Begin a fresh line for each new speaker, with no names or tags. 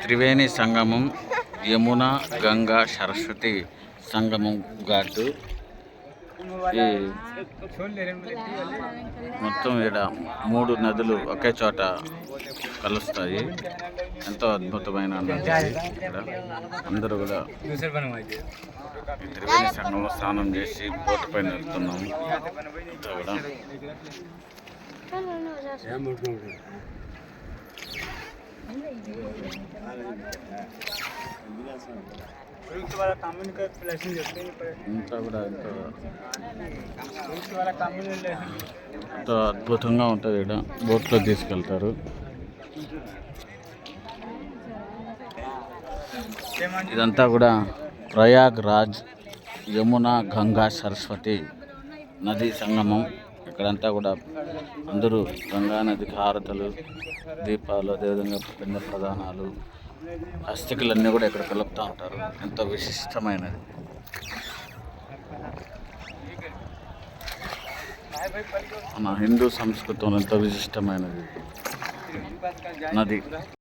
త్రివేణి సంగమం, యమున, గంగా, సరస్వతి సంగమం ఘాటు. ఈ మొత్తం ఇక్కడ 3 నదులు ఒకే చోట కలుస్తాయి. ఎంతో అద్భుతమైన నది. ఇక్కడ అందరూ కూడా త్రివేణి సంగమంలో స్నానం చేసి బోట్ పైన వెళ్తున్నాము. కూడా ఇంత కూడా ఎంతో అద్భుతంగా ఉంటుంది. ఇక్కడ బోట్లో తీసుకెళ్తారు. ఇదంతా కూడా ప్రయాగ్రాజ్ యమున, గంగా, సరస్వతి నది సంగమం. ఇక్కడంతా కూడా అందరూ గంగా నదికి హారతలు, దీపాలు, అదేవిధంగా పిండ ప్రదానాలు, అస్థికలన్నీ కూడా ఇక్కడ కలుపుతూ ఉంటారు. ఎంతో విశిష్టమైనది. మన హిందూ సంస్కృతంలో ఎంతో విశిష్టమైనది నది.